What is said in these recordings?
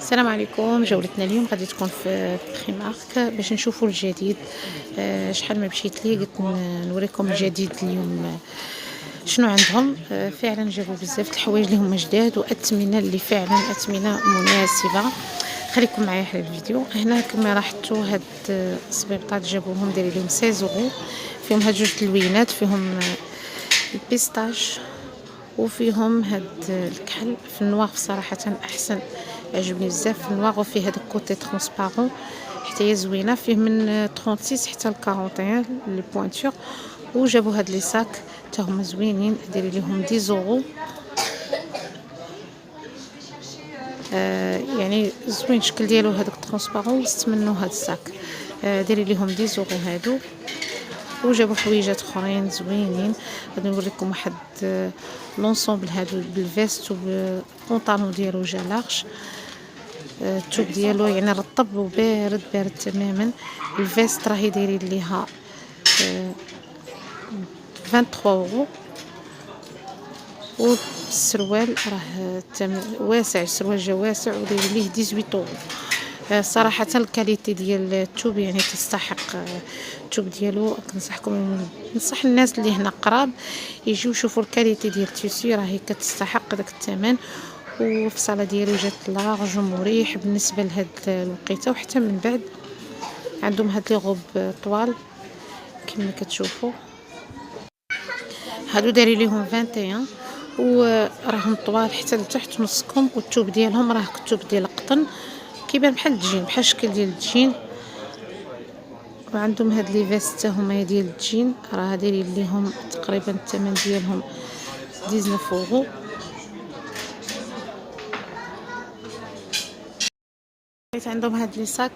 السلام عليكم. جولتنا اليوم غادي تكون في بريمارك باش نشوفوا الجديد. شحال ما مشيت ليه قلت نوريكم الجديد اليوم. شنو عندهم؟ فعلا جابوا بزاف الحوايج اللي هما جداد واثمنه اللي فعلا اثمنه مناسبه. خليكم معايا حتى الفيديو. هنا كما لاحظتوا هاد السبيبطات جابوهم دايرين لهم 16 €. فيهم هاد جوج تلوينات، فيهم البيستاش وفيهم هاد الكحل في النوار. صراحه احسن، عجبني بزاف في النوار، وفيه هذاك كوتي ترونسبارون حتى هي زوينه. فيه من 36 حتى ل 41 لي بوينتور. وجابوا هاد لي ساك حتى هما زوينين، دايرين ليهم 10 €. يعني زوين الشكل ديالو هذاك ترونسبارون، واستمنوا هاد الساك. دايرين ليهم 10 € هادو. وجابوا حويجات اخرين زوينين. غادي نوريكم واحد لونسومبل هادو بالفيست وبالبونطالون ديالو جا لارج. الثوب ديالو يعني رطب وبارد بارد تماما. الفيست راهي دايرين ليها 23 €. والسروال راه واسع، السروال جا واسع وداير ليه 18 €. صراحه الكاليتي ديال الثوب يعني تستحق. الثوب ديالو ننصح الناس اللي هنا قراب يجيو يشوفوا الكاليتي ديال التيسي، راهي كتستحق داك الثمن. وفي الصاله ديالو جات لارج ومريح بالنسبه لهاد الوقيته. وحتى من بعد عندهم هاد لي غوب طوال كما كتشوفوا، هادو دايرين ليهم 21 €. وراهم طوال حتى لتحت نصكم، والثوب ديالهم راه كتوب ديال القطن، كيبان بحال الجين، بحال الشكل ديال الجين. وعندهم هاد لي فيست هما ديال الجين، راه دايرين ليهم تقريبا الثمن ديالهم 19 €. لقيت عندهم هاد لي صاك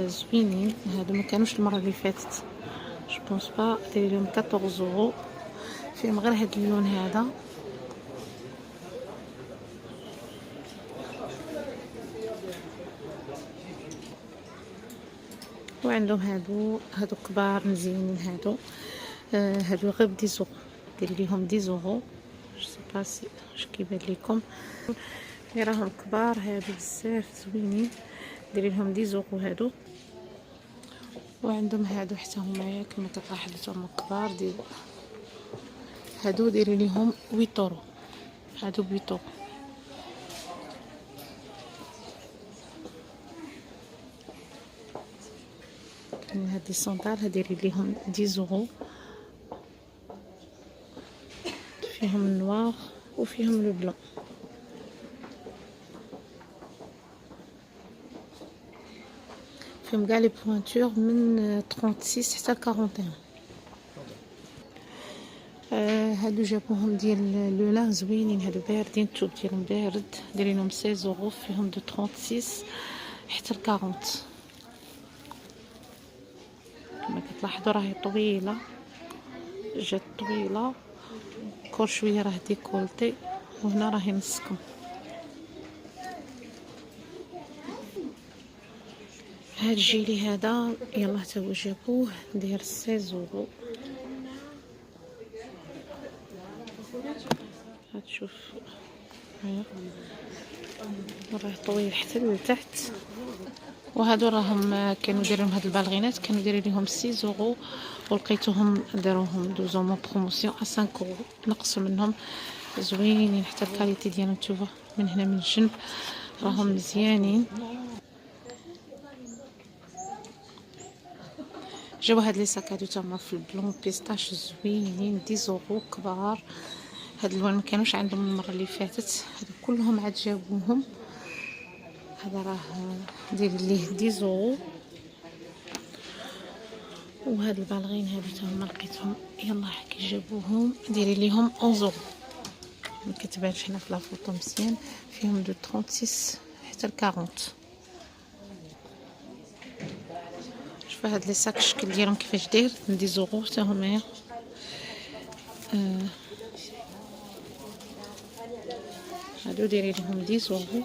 زوينين. هادو ما كانوش المره اللي فاتت، جو بونس با. دايرين لهم 14 €. فيهم غير هاد اللون هذا. وعندهم هادو كبار مزيانين هادو. هادو غير ب 10 €. داير ليهم 10 €. جو سي با سي واش كيبان لكم. اللي راهم كبار هادو بزاف زوينين، داير لهم 10 € هادو. وعندهم هادو حتى هما كما كتلاحظوا هما كبار. هادو دايرين ليهم 8 €. هادو ب 8 €. هاد لي صوندال دايرين ليهم 10 €. فيهم النوار وفيهم لو بلون. فيهم كاع لي بوينتور من 36 حتى 41. هادو جابوهم ديال لو لان زوينين، هادو باردين، الثوب ديالهم بارد، دايرينهم 16 €. فيهم دو 36 حتى 40. كما كتلاحظوا راهي طويله، جات طويله، كل شويه راه ديكولتي، وهنا راهي نصكم. هاد الجيلي هذا يلا حتى هو جابوه داير 16 €. هتشوف راه طويل حتى لتحت. وهادو راهم كانوا دايرين هاد البالغينات، كانوا دايرين ليهم 6 €، ولقيتوهم داروهم دوزومون بروموسيون 5 €. نقصوا منهم زوينين، حتى الكاليتي ديالهم تشوفوا من هنا من الجنب راهم مزيانين. جاو هاد لي ساك هادو تما في البلون بيستاش زوينين، 10 € كبار. هاد الوان ما كانوش عندهم المره اللي فاتت، هادو كلهم عاد جابوهم. هذا راه داير ليه 10 €. وهاد البالغين هادو تا هما لقيتهم يلا كي جابوهم دايرين ليهم 11 €. ما كتبانش هنا في لافوطو مزيان. فيهم دو 36 حتى ل 40. شوفوا هاد لي ساك الشكل ديالهم كيفاش داير، 10 € حتى هما. هادو دايرين لهم 10 €.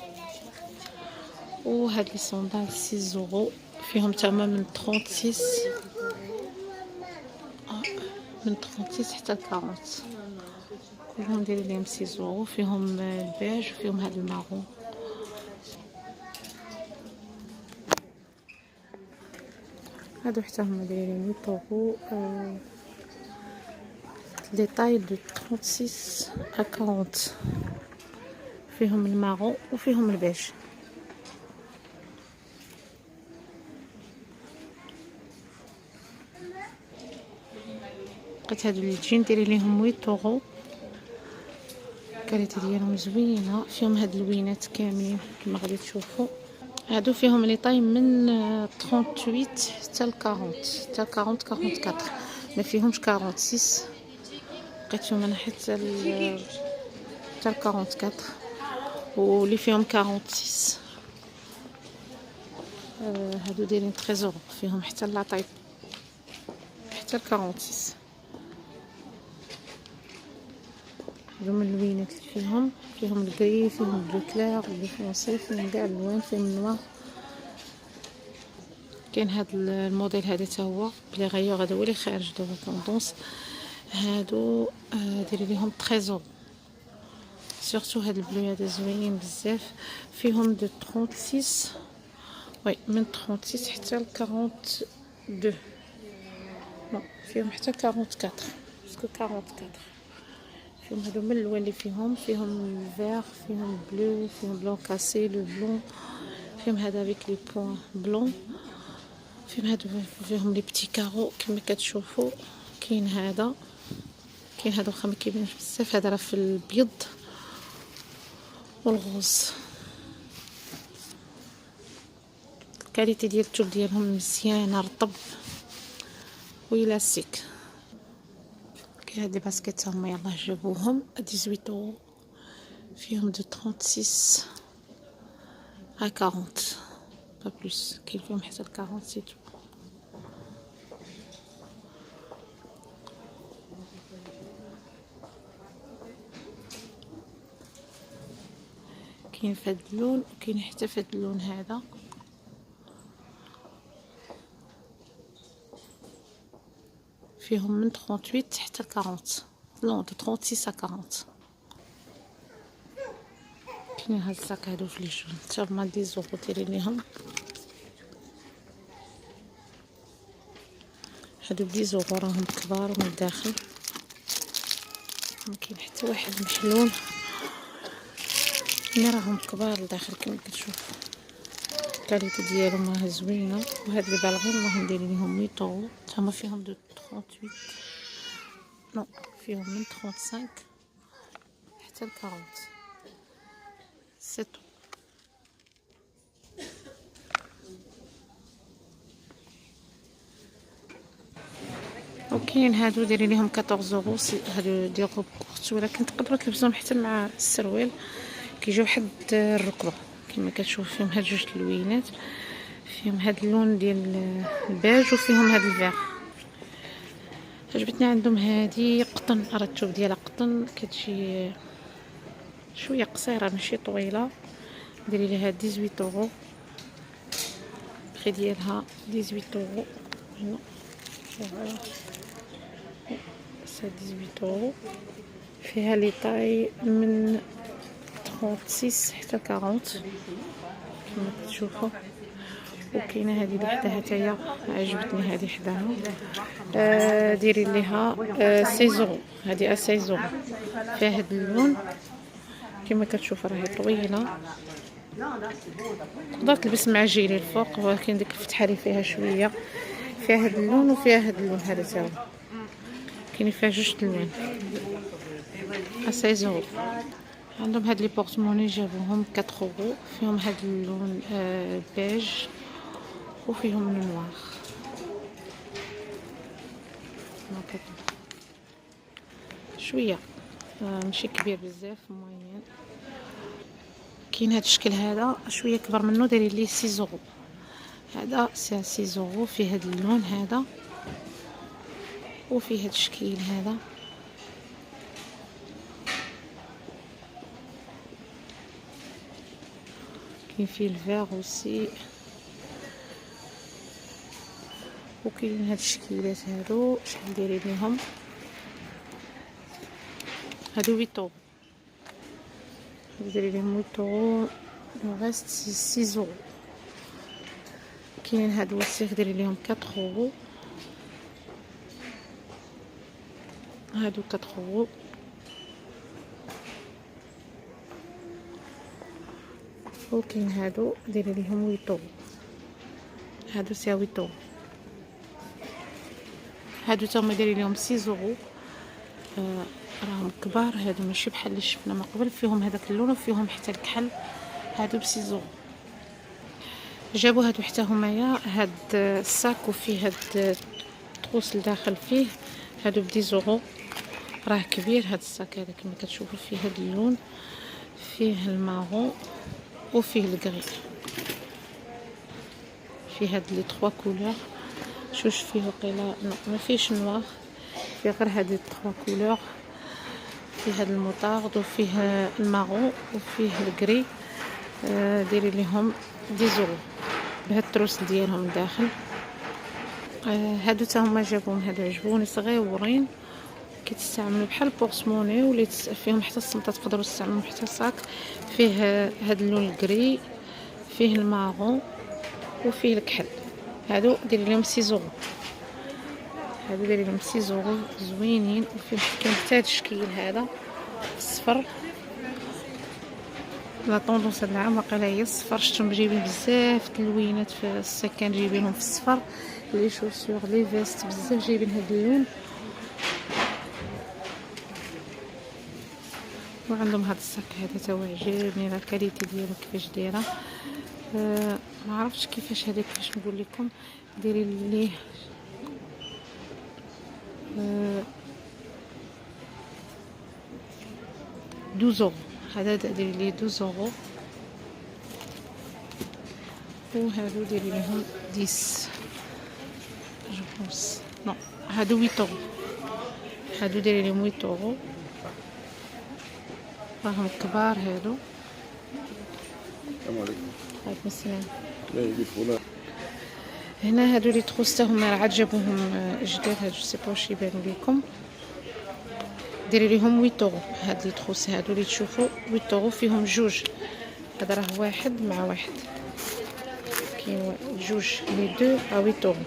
وهاد لي صوندال 6 €. فيهم تما من 36 حتى ل 40. كلهم دايرين ليهم 6 €. فيهم البيج وفيهم هاد المارون. هادو حتى هما دايرين 8 اورو. لي طاي دو 36 à 40، فيهم المارون وفيهم البيج. لقيت هادو اللي تجين ديري ليهم 8 اورو. الكاليتي ديالهم زوينه، فيهم هاد اللوينات كاملين كما غادي تشوفوا. هادو فيهم لي طاي من 38 حتى ل 40، حتى 40 44، ما فيهمش 46. لقيت فيهم انا حتى ل 44، واللي فيهم 46 هادو دايرين 13 اورو، فيهم حتى لا طاي حتى ل 46. هادو من اللوينات اللي فيهم الكري، فيهم البلو كلير، البلو فرونسي، فيهم كاع الالوان، فيهم النوار. كاين هاد الموديل هذا حتى هو بلي غيور، هذا هو اللي خارج دابا طوندونس. هادو ديري ليهم 13 اورو. سورتو هاد البلو هذا زوين بزاف. فيهم دو 36، وي من 36 حتى ل 42، نو فيهم حتى 44 باسكو 44. فيهم هادو من الالوان اللي فيهم الفير، فيهم بلو، فيهم بلون كاسي، لو بلون، فيهم هذا بيك لي بوين بلون، فيهم هادو فيهم لي بتي كارو كما كتشوفوا. كاين هذا واخا ما كيبانش بزاف، هذا راه في الابيض والغوز. الكاليتي ديال الثوب ديالهم مزيانه، رطب ويلاستيك. كاين هاد لي باسكيت هما يلاه جابوهم 18 اورو، فيهم دو 36 à 40 با بلوس، كاين فيهم حتى ل 46. كاين في هاد اللون وكاين حتى في هاد اللون هذا. فيهم من 38 حتى ل 40، نو دو 36 à 40. كاين هاد الصاك هادو في لي جون حتى هما 10 اورو دايرين ليهم. هادو 10 اورو راهم كبار من الداخل، ما كاين حتى واحد محلول، مي راهم كبار لداخل كما كتشوفوا. الكاليتي ديالهم راها زوينه. وهاد لي بالغين راهم دايرين ليهم 8 اورو، تما فيهم دو 38، نو فيهم من 35 حتى ل 40، 7. وكاين هادو دايرين ليهم 14 اورو، هادو ديال روب كورت، ولكن تقدروا تلبسوهم حتى مع السروال، كيجيو حد الركبه كما كتشوف. فيهم هاد جوج اللوينات، فيهم هاد اللون ديال الباج وفيهم هاد الفيغ. عجبتني عندهم هادي قطن، راه الثوب ديالها قطن، كتجي شويه قصيره ماشي طويله. ديري ليها 18 اورو، البري ديالها 18 اورو. هنا سا 18 اورو. فيها لي طاي من 36 حتى 40 كما كتشوفوا. وكاينه هذه اللي حداها حتى عجبتني، هذه حداها ديري ليها 16 اورو. هذه 16 اورو، فيها هذا اللون كما كتشوف راهي طويله، تقدر تلبس مع جيلي الفوق، ولكن ديك الفتحه اللي فيها شويه فيها هذا اللون وفيها هذا اللون. هذا تا هو كاين فيها جوج الوان 16 اورو. عندهم هاد لي بورتموني جابوهم 4 اورو، فيهم هاد اللون بيج وفيهم النوار. شويه ماشي كبير بزاف، موين. كاين هاد الشكل هذا شويه كبر منه، دايرين ليه 6 اورو. هذا سي 6 اورو، فيه هاد اللون هذا وفيه هاد الشكل هذا. كاين فيه الفيغ اوسي، وكاين هاد الشكيلات هادو شحال دايرين ليهم؟ هادو 8 اورو، هادو دايرين ليهم 8 اورو، لو ريست 6 اورو. كاينين هادو وسيخ ديري ليهم 4 اورو، هادو 4 اورو. وكاين هادو ديري ليهم 8 اورو، هادو سي 8 اورو. هادو تاهما دايرين ليهم 6 اورو. راهم كبار هادو، ماشي بحال اللي شفنا من قبل، فيهم هذاك اللون وفيهم حتى الكحل. هادو ب 6 اورو. جابوا هادو حتى همايا هاد الساك وفيه هاد التروس لداخل فيه، هادو ب 10 اورو. راه كبير هاد الساك هذا كما كتشوفوا، فيه هاد اللون، فيه المارون وفيه الكري، فيه هاد لي 3 كولور. شوش فيه وقيلا ما فيهش نوار، فيه غير هاد لي 3 كولور. فيه هاد الموطارد وفيه المارون وفيه الكري. دايرين ليهم 10 اورو بهاد التروس ديالهم الداخل. هادو تا هما جابوهم، هادو عجبوني صغيورين، كيتستعملوا بحال بورسموني، ولا فيهم حتى الصمطه، تقدروا تستعملوا حتى صاك. فيه هاد اللون الكري، فيه المارون وفيه الكحل. هادو دايرين لهم 6 اورو. هادو دايرين لهم 6 اورو، زوينين. وفيه كاين حتى هاد الشكل هذا الصفر. لا طوندونس هاد العام واقيلا هي الصفر. شفتهم جايبين بزاف تلوينات في السكان، جايبينهم في الصفر. لي شوسور لي فيست بزاف جايبين هاد اللون. وعندهم هاد الصاك هذا تا هو عجبني، لا كاليتي ديالو كيفاش دايره. ما عرفتش كيفاش هذا، كيفاش نقول لكم، دايرين ليه 12 اورو. هذا داير ليه 12 اورو. وهادو دايرين ليهم 10 جو بونس، نو هادو 8 اورو. هادو دايرين ليهم 8 اورو، راهم كبار هادو. السلام عليكم. عليكم السلام. لا يجي فلان. هنا هادو لي تروس تا هما عاد جابوهم جداد، هادو سي با واش يبانو ليكم. ديري ليهم 8 اورو. هاد لي تروس هادو اللي تشوفوا 8 اورو، فيهم جوج. هذا راه واحد مع واحد، كاين جوج لي دو ا 8 اورو.